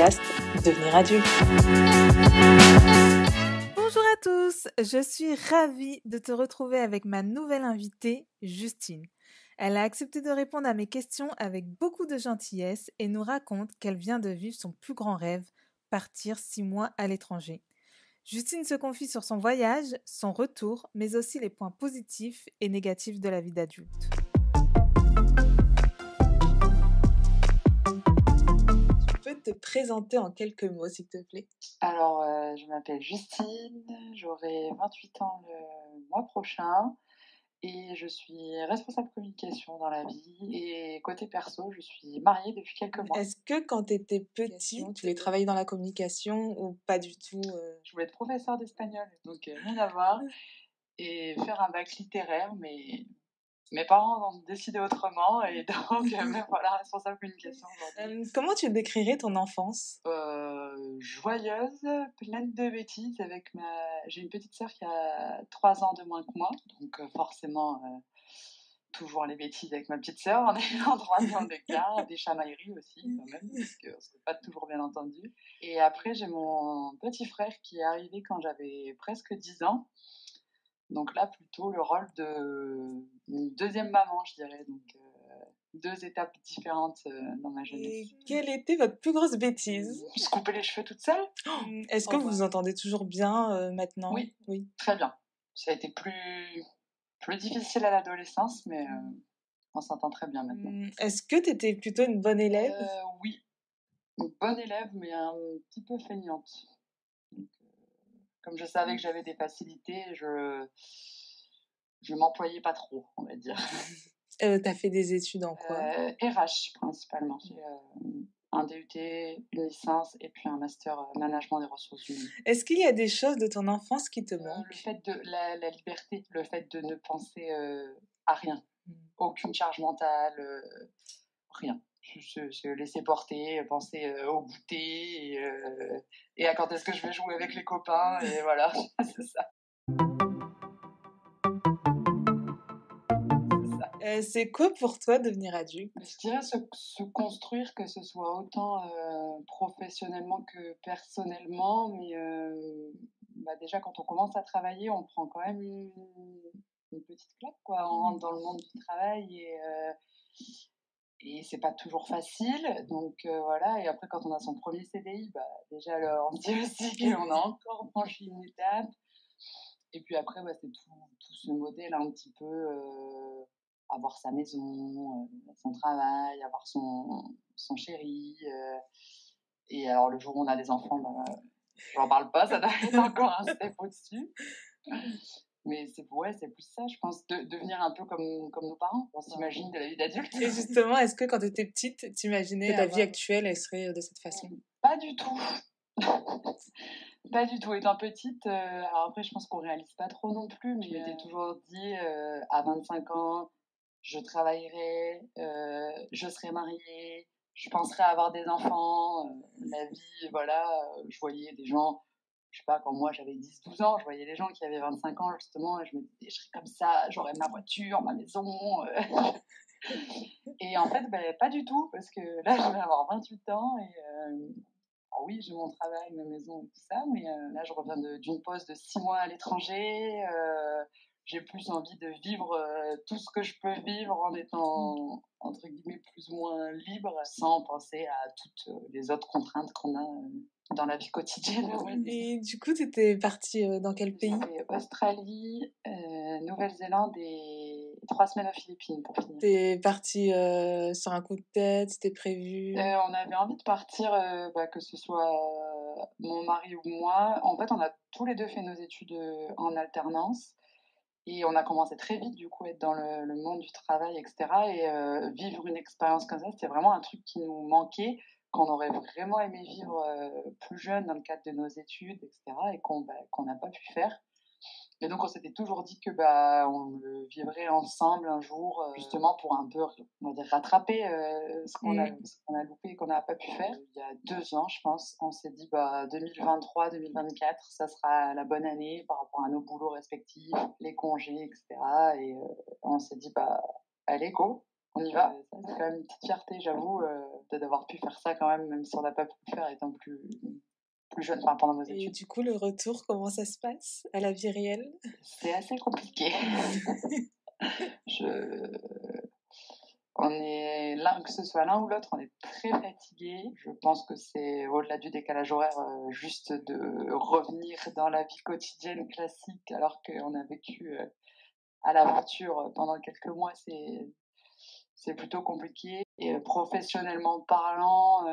podcast Devenir adulte. Bonjour à tous, je suis ravie de te retrouver avec ma nouvelle invitée, Justine. Elle a accepté de répondre à mes questions avec beaucoup de gentillesse et nous raconte qu'elle vient de vivre son plus grand rêve, partir 6 mois à l'étranger. Justine se confie sur son voyage, son retour, mais aussi les points positifs et négatifs de la vie d'adulte. Tu peux te présenter en quelques mots, s'il te plaît? Alors, je m'appelle Justine, j'aurai 28 ans le mois prochain et je suis responsable communication dans la vie. Et côté perso, je suis mariée depuis quelques mois. Est-ce que quand tu étais petite, tu voulais travailler dans la communication ou pas du tout Je voulais être professeure d'espagnol, donc rien à voir, et faire un bac littéraire, mais mes parents ont décidé autrement et donc voilà, responsable communication aujourd'hui. Comment tu décrirais ton enfance? Joyeuse, pleine de bêtises avec j'ai une petite sœur qui a 3 ans de moins que moi, donc forcément, toujours les bêtises avec ma petite sœur, en ayant 3 ans d'écart, des chamailleries aussi quand même, parce qu'on s'est pas toujours bien entendu. Et après, j'ai mon petit frère qui est arrivé quand j'avais presque 10 ans, donc là, plutôt le rôle d'une deuxième maman, je dirais, donc 2 étapes différentes dans ma jeunesse. Et quelle était votre plus grosse bêtise? Se couper les cheveux toute seule? Est-ce que vous vous entendez toujours bien maintenant? Oui. Oui. Très bien. Ça a été plus difficile à l'adolescence, mais on s'entend très bien maintenant. Est-ce que tu étais plutôt une bonne élève? Oui, une bonne élève, mais un petit peu feignante. Donc, comme je savais que j'avais des facilités, je m'employais pas trop, on va dire. T'as fait des études en quoi? RH principalement. J'ai un DUT, une licence et puis un master management des ressources humaines. Est-ce qu'il y a des choses de ton enfance qui te manquent? Le fait de la liberté, le fait de ne penser à rien, aucune charge mentale, rien. Se laisser porter, penser au goûter et à quand est-ce que je vais jouer avec les copains, et voilà, c'est ça. C'est quoi pour toi devenir adulte? Je dirais se construire, que ce soit autant professionnellement que personnellement, mais déjà quand on commence à travailler, on prend quand même une petite claque, quoi. On rentre dans le monde du travail et c'est pas toujours facile, donc voilà. Et après, quand on a son premier CDI, déjà là, on se dit aussi qu'on a encore franchi une étape. Et puis après, c'est tout ce modèle un petit peu, avoir sa maison, son travail, avoir son chéri. Et alors le jour où on a des enfants, j'en parle pas, ça doit être encore un step au-dessus. Mais c'est plus ça, je pense, devenir un peu comme nos parents. On s'imagine de la vie d'adulte. Et justement, est-ce que quand tu étais petite, t'imaginais que ta vie actuelle, elle serait de cette façon? Pas du tout. Pas du tout. Étant petite, alors après, je pense qu'on réalise pas trop non plus, mais je m'étais toujours dit, à 25 ans, je travaillerai, je serai mariée, je penserai à avoir des enfants, la vie, voilà. Je voyais des gens, je sais pas, quand moi j'avais 10-12 ans, je voyais des gens qui avaient 25 ans justement, et je me disais, je serai comme ça, j'aurai ma voiture, ma maison. Et en fait, pas du tout, parce que là, je vais avoir 28 ans et alors oui, j'ai mon travail, ma maison et tout ça, mais là, je reviens d'une pause de 6 mois à l'étranger. J'ai plus envie de vivre tout ce que je peux vivre en étant, entre guillemets, plus ou moins libre, sans penser à toutes les autres contraintes qu'on a dans la vie quotidienne. Et du coup, tu étais partie dans quel pays? Australie, Nouvelle-Zélande et 3 semaines aux Philippines pour finir. T'es partie sur un coup de tête, c'était prévu? On avait envie de partir, que ce soit mon mari ou moi. En fait, on a tous les 2 fait nos études en alternance et on a commencé très vite, du coup, à être dans le monde du travail, et cetera. Et vivre une expérience comme ça, c'était vraiment un truc qui nous manquait, qu'on aurait vraiment aimé vivre plus jeune dans le cadre de nos études, et cetera, et qu'on n'a pas pu faire. Et donc, on s'était toujours dit que on le vivrait ensemble un jour, justement pour un peu, on va dire, rattraper ce qu'on a loupé et qu'on n'a pas pu faire. Il y a 2 ans, je pense, on s'est dit 2023-2024, ça sera la bonne année par rapport à nos boulots respectifs, les congés, etc. Et on s'est dit allez, go, on y va. Ça, c'est quand même une petite fierté, j'avoue, d'avoir pu faire ça quand même si on n'a pas pu le faire étant plus jeune, enfin pendant nos Et études. du coup, le retour, comment ça se passe à la vie réelle? C'est assez compliqué. Je On est l'un que ce soit l'un ou l'autre, on est très fatigué. Je pense que c'est au-delà du décalage horaire, juste de revenir dans la vie quotidienne classique alors qu'on a vécu, à l'aventure, pendant quelques mois, c'est plutôt compliqué et professionnellement parlant,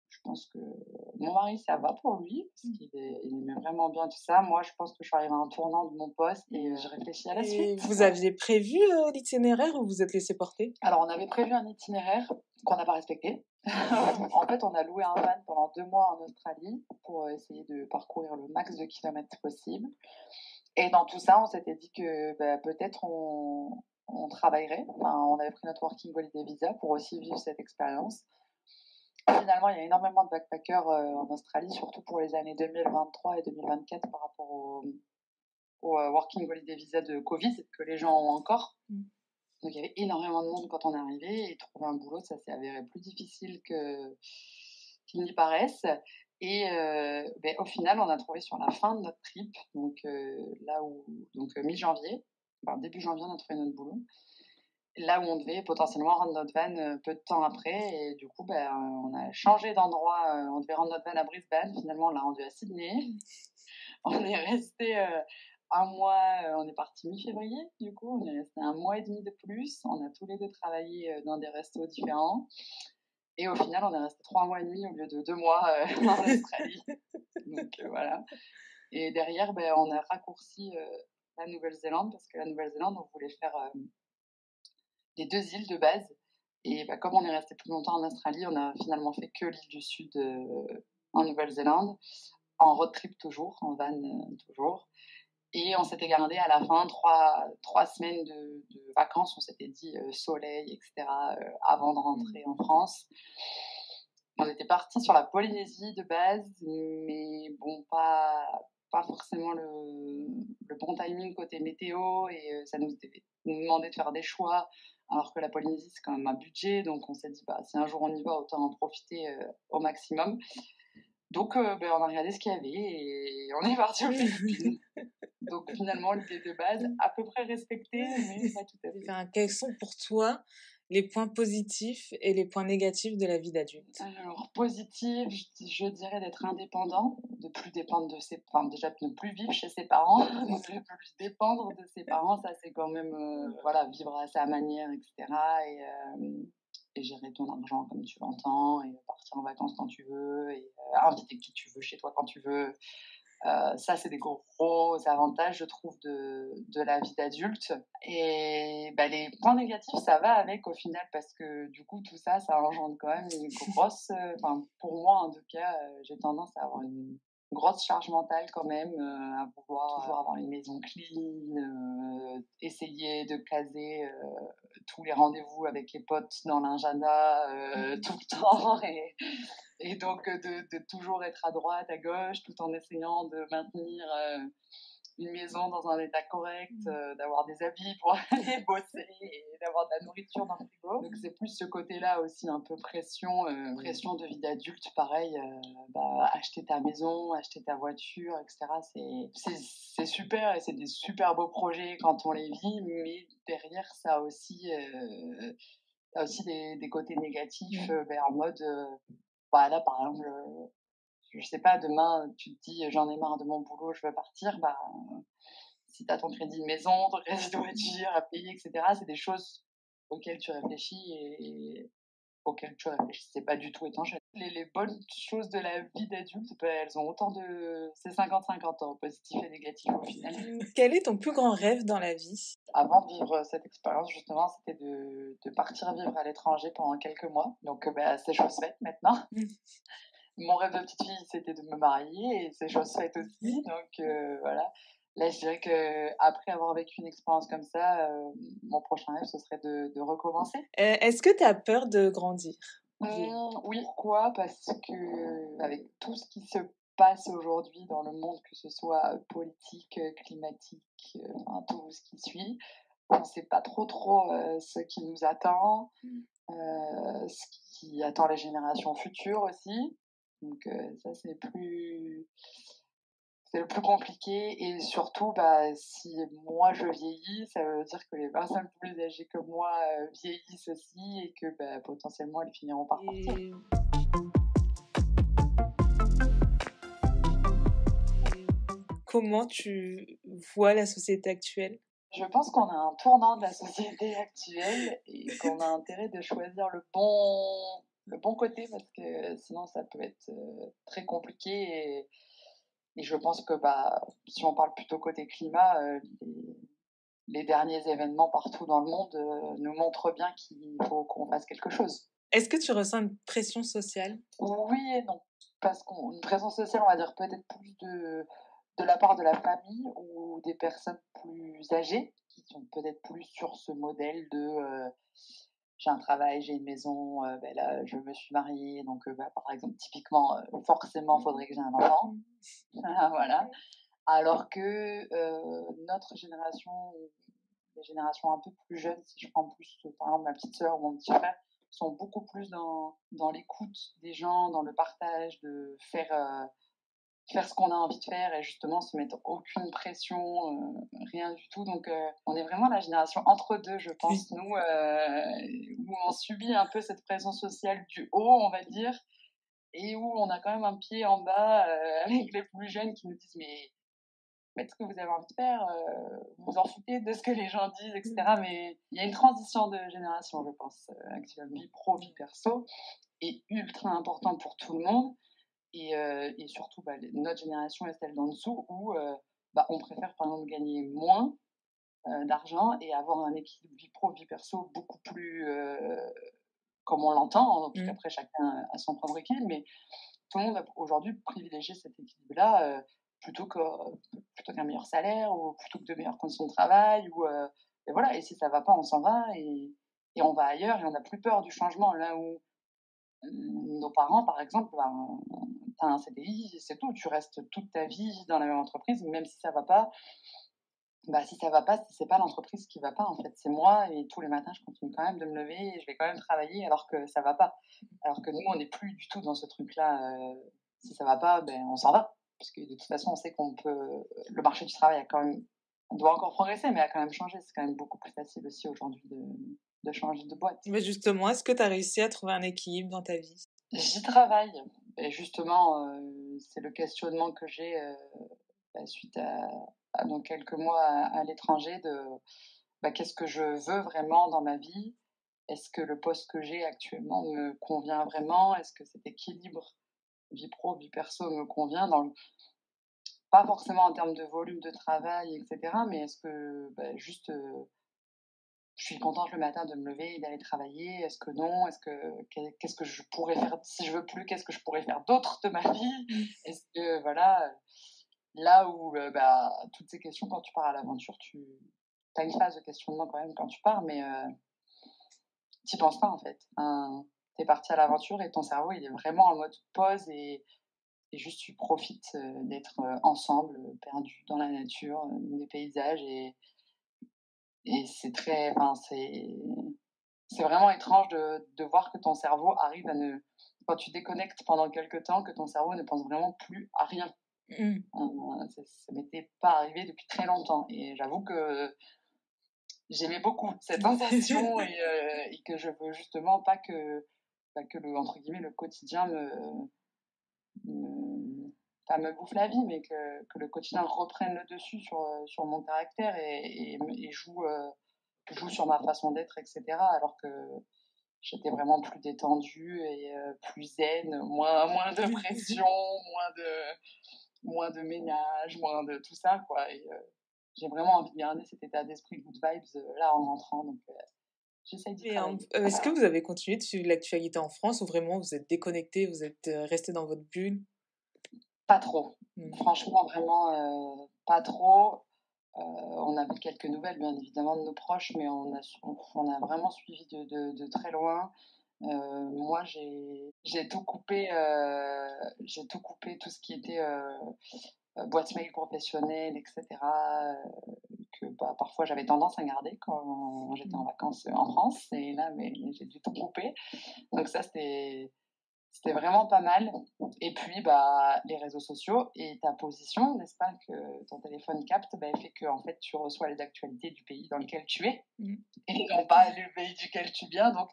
je pense que mon mari, ça va pour lui parce qu'il aimait vraiment bien tout ça. Moi, je pense que je suis arrivée à un tournant de mon poste et je réfléchis à la Et suite. vous aviez prévu, l'itinéraire ou vous êtes laissé porter? Alors, on avait prévu un itinéraire qu'on n'a pas respecté. En fait, on a loué un van pendant 2 mois en Australie pour, essayer de parcourir le max de kilomètres possible et dans tout ça, on s'était dit que, bah, peut-être on travaillerait. Enfin, on avait pris notre Working Holiday Visa pour aussi vivre cette expérience. Finalement, il y a énormément de backpackers, en Australie, surtout pour les années 2023 et 2024 par rapport au Working Holiday Visa de Covid que les gens ont encore. Mmh. Donc il y avait énormément de monde quand on est arrivé et trouver un boulot, ça s'est avéré plus difficile qu'il n'y paraisse et au final, on a trouvé sur la fin de notre trip, donc là où donc mi-janvier, enfin début janvier, on a trouvé notre boulot. Là où on devait potentiellement rendre notre van, peu de temps après et du coup, on a changé d'endroit, on devait rendre notre van à Brisbane, finalement on l'a rendu à Sydney. On est resté, 1 mois, on est parti mi-février, du coup, on est resté 1 mois et demi de plus. On a tous les 2 travaillé, dans des restos différents et au final, on est resté 3 mois et demi au lieu de 2 mois, en Australie. Donc voilà et derrière, on a raccourci, la Nouvelle-Zélande parce que la Nouvelle-Zélande, on voulait faire, les 2 îles de base et comme on est resté plus longtemps en Australie, on a finalement fait que l'île du Sud, en Nouvelle-Zélande, en road trip toujours, en van, toujours et on s'était gardé à la fin 3 semaines de vacances. On s'était dit, soleil et cetera, avant de rentrer en France. On était partis sur la Polynésie de base, mais bon, pas forcément le bon timing côté météo et ça nous demandait de faire des choix, alors que la Polynésie, c'est quand même un budget. Donc on s'est dit: «Bah, si un jour on y va, autant en profiter, au maximum». Donc on a regardé ce qu'il y avait et on est parti aux Philippines. Donc finalement, l'idée de base, à peu près respectée, mais pas tout à fait. Enfin, quels sont pour toi les points positifs et les points négatifs de la vie d'adulte? Alors positif, je dirais d'être indépendant, de plus dépendre de ses enfin déjà de ne plus vivre chez ses parents, donc de plus dépendre de ses parents, ça c'est quand même, voilà, vivre à sa manière et cetera et gérer ton argent comme tu l'entends et partir en vacances quand tu veux et inviter qui tu veux chez toi quand tu veux. Ça, c'est des gros avantages, je trouve, de la vie d'adulte et les points négatifs, ça va avec au final parce que du coup, tout ça, ça engendre quand même une grosse, enfin, pour moi, en tout cas, j'ai tendance à avoir une grosse charge mentale quand même, à vouloir toujours avoir une maison clean, essayer de caser, tous les rendez-vous avec les potes dans l'agenda, tout le temps et donc de toujours être à droite, à gauche, tout en essayant de maintenir, une maison dans un état correct, d'avoir des habits pour aller bosser et d'avoir de la nourriture dans le frigo. Donc c'est plus ce côté-là aussi un peu pression de vie d'adulte pareil, acheter ta maison, acheter ta voiture et cetera, c'est super et c'est des super beaux projets quand on les vit, mais derrière ça a aussi des côtés négatifs, en mode, là, par exemple, je sais pas, demain, tu te dis: «J'en ai marre de mon boulot, je veux partir», si tu as ton crédit de maison, ton crédit de voiture à payer et cetera, c'est des choses auxquelles tu réfléchis et auxquelles tu réfléchissais pas du tout étant jeune. Les bonnes choses de la vie d'adulte, elles ont autant de c'est 50-50 ans, positif et négatif au final. Quel est ton plus grand rêve dans la vie? Avant de vivre cette expérience, justement, c'était de partir vivre à l'étranger pendant quelques mois. Donc, c'est chose faite maintenant. Mon rêve de petite fille, c'était de me marier et c'est chose faite aussi. Donc, voilà. Là, je dirais qu'après avoir vécu une expérience comme ça, mon prochain rêve, ce serait de recommencer. Est-ce que tu as peur de grandir? Oui, pourquoi? Parce que avec tout ce qui se passe aujourd'hui dans le monde, que ce soit politique, climatique, enfin tout ce qui suit, on sait pas trop, ce qui nous attend, ce qui attend les générations futures aussi. Donc ça, c'est le plus compliqué et surtout, bah, si moi je vieillis, ça veut dire que les personnes plus âgées que moi, vieillissent aussi et que, bah, potentiellement elles finiront par partir. Et comment tu vois la société actuelle? Je pense qu'on a un tournant de la société actuelle et qu'on a intérêt de choisir le bon côté parce que sinon ça peut être, très compliqué et je pense que, bah, si on parle plutôt côté climat, les derniers événements partout dans le monde, nous montrent bien qu'il faut qu'on fasse quelque chose. Est-ce que tu ressens une pression sociale? Oui et non, parce qu'une présence sociale, on va dire peut-être plus de la part de la famille ou des personnes plus âgées, qui sont peut-être plus sur ce modèle de, j'ai un travail, j'ai une maison, beh, là, je me suis mariée donc bah, par exemple, typiquement, forcément, faudrait que j'ai un enfant. Voilà. Alors que, notre génération, les générations un peu plus jeunes, si je prends plus, par exemple, ma petite sœur ou mon petit frère, sont beaucoup plus dans l'écoute des gens, dans le partage, de faire ce qu'on a envie de faire et justement se mettre aucune pression, rien du tout. Donc on est vraiment la génération entre 2, je Oui. pense, nous, où on subit un peu cette pression sociale du haut, on va dire et où on a quand même un pied en bas, avec les plus jeunes qui nous disent: «Mais faites ce que vous avez envie de faire, vous vous en foutez de ce que les gens disent et cetera». Mais il y a une transition de génération, je pense, actuellement. Vie pro, vie perso est ultra importante pour tout le monde et surtout, bah, notre génération est celle d'en dessous où, bah, on préfère par exemple gagner moins, d'argent et avoir un équilibre vie pro, vie perso beaucoup plus, comme on l'entend, hein, parce Mmh. qu'après chacun a son propre équilibre, mais tout le monde va aujourd'hui privilégier cet équilibre-là, plutôt qu'un meilleur salaire ou plutôt que de meilleures conditions de travail ou, et voilà et si ça va pas, on s'en va et on va ailleurs et on n'a plus peur du changement. Là où, nos parents, par exemple, ben, tu as un CDI, c'est tout, tu restes toute ta vie dans la même entreprise, même si ça va pas. Bah, si ça va pas, c'est pas l'entreprise qui va pas, en fait, c'est moi et tous les matins, je continue quand même de me lever et je vais quand même travailler alors que ça va pas. Alors que nous, on n'est plus du tout dans ce truc-là, si ça va pas, ben, on s'en va. Parce que de toute façon, on sait qu'on peut le marché du travail a quand même doit encore progresser, mais a quand même changé. C'est quand même beaucoup plus facile aussi aujourd'hui de changer de boîte. Mais justement, est-ce que tu as réussi à trouver un équilibre dans ta vie? J'y travaille et justement, c'est le questionnement que j'ai, bah, suite à donc quelques mois à l'étranger de, bah, qu'est-ce que je veux vraiment dans ma vie? Est-ce que le poste que j'ai actuellement me convient vraiment? Est-ce que cet équilibre vie pro, vie perso me convient dans le pas forcément en termes de volume de travail et cetera, mais est-ce que, bah, juste, je suis contente le matin de me lever et d'aller travailler? Est-ce que non? Est-ce que qu'est-ce que je pourrais faire si je veux plus, qu'est-ce que je pourrais faire d'autre de ma vie? Est-ce que voilà, là où, bah, toutes ces questions quand tu pars à l'aventure, tu as une phase de questionnement quand même quand tu pars, mais tu penses pas en fait. Enfin, tu es parti à l'aventure et ton cerveau, il est vraiment en mode pause et juste tu profites, d'être, ensemble, perdus dans la nature, des paysages et c'est très enfin c'est vraiment étrange de voir que ton cerveau arrive à ne quand tu déconnectes pendant quelque temps, que ton cerveau ne pense vraiment plus à rien. Mmh. Ça m'était pas arrivé depuis très longtemps et j'avoue que j'aimais beaucoup cette sensation et que je veux justement pas que, bah, que le entre guillemets «le quotidien» me pas me bouffe la vie, mais que le quotidien reprenne le dessus sur mon caractère et joue sur ma façon d'être et cetera. Alors que j'étais vraiment plus détendue et plus zen, moins de pression, moins de ménage, moins de tout ça, quoi et j'ai vraiment envie de garder cet état d'esprit good vibes, là, en rentrant donc j'essaye d'y Mais travailler. est-ce que vous avez continué de suivre l'actualité en France ou vraiment vous êtes déconnectés, vous êtes, restés dans votre bulle? Pas trop. Mmh. Franchement, vraiment, pas trop. On a vu quelques nouvelles, bien évidemment, de nos proches, mais on a vraiment suivi de très loin. Moi, j'ai tout coupé, tout ce qui était, boîte mail professionnelle et cetera, que parfois j'avais tendance à garder quand j'étais en vacances en France. Et là, mais j'ai dû tout couper. Donc ça, c'était vraiment pas mal. Et puis, les réseaux sociaux et ta position, n'est-ce pas, que ton téléphone capte, fait que en fait, tu reçois les actualités du pays dans lequel tu es et non pas le pays duquel tu viens. Donc,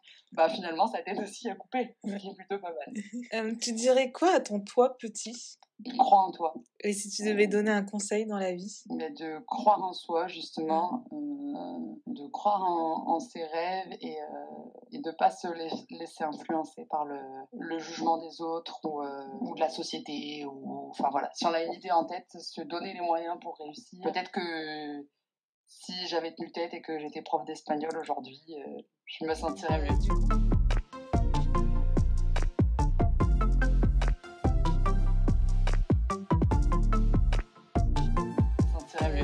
finalement, ça t'aide aussi à couper, ce qui est plutôt pas mal. Tu dirais quoi à ton toi petit? Crois en toi. Et si tu devais donner un conseil dans la vie? De croire en soi, justement, de croire en ses rêves et de ne pas se laisser influencer par le jugement des autres ou de la société. Enfin voilà, si on a une idée en tête, se donner les moyens pour réussir. Peut-être que si j'avais tenu tête et que j'étais prof d'espagnol aujourd'hui, je me sentirais mieux.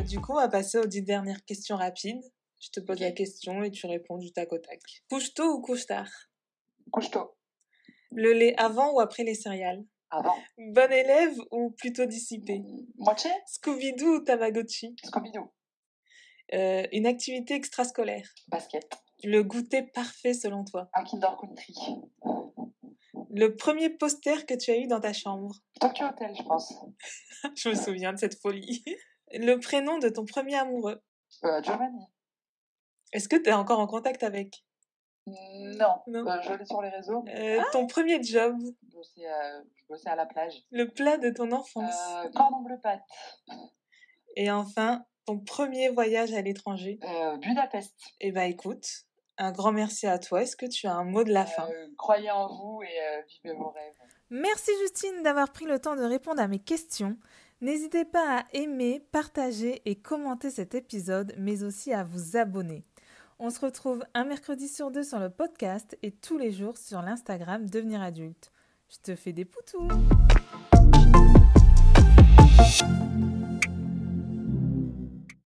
Du coup, on va passer aux 10 dernières questions rapides. Je te pose la question et tu réponds du tac au tac. Couche tôt ou couche tard? Couche tôt. Le lait avant ou après les céréales? Avant. Bon élève ou plutôt dissipé? Moitié. Scooby-Doo ou Tamagotchi? Scooby-Doo. Une activité extrascolaire? Basket. Le goûter parfait selon toi? Un Kinder Country. Le premier poster que tu as eu dans ta chambre? Tokyo Hotel, je pense. Je me souviens de cette folie. Le prénom de ton premier amoureux? Giovanni. Est-ce que tu es encore en contact avec? Non. Je l'ai sur les réseaux. Ton premier job? Je bossais à la plage. Le plat de ton enfance? Cordon bleu pâte. Et enfin, ton premier voyage à l'étranger? Budapest. Écoute, un grand merci à toi. Est-ce que tu as un mot de la fin? Croyez en vous et vivez vos rêves. Merci Justine d'avoir pris le temps de répondre à mes questions. N'hésitez pas à aimer, partager et commenter cet épisode, mais aussi à vous abonner. On se retrouve un mercredi sur 2 sur le podcast et tous les jours sur l'Instagram Devenir Adulte. Je te fais des poutous!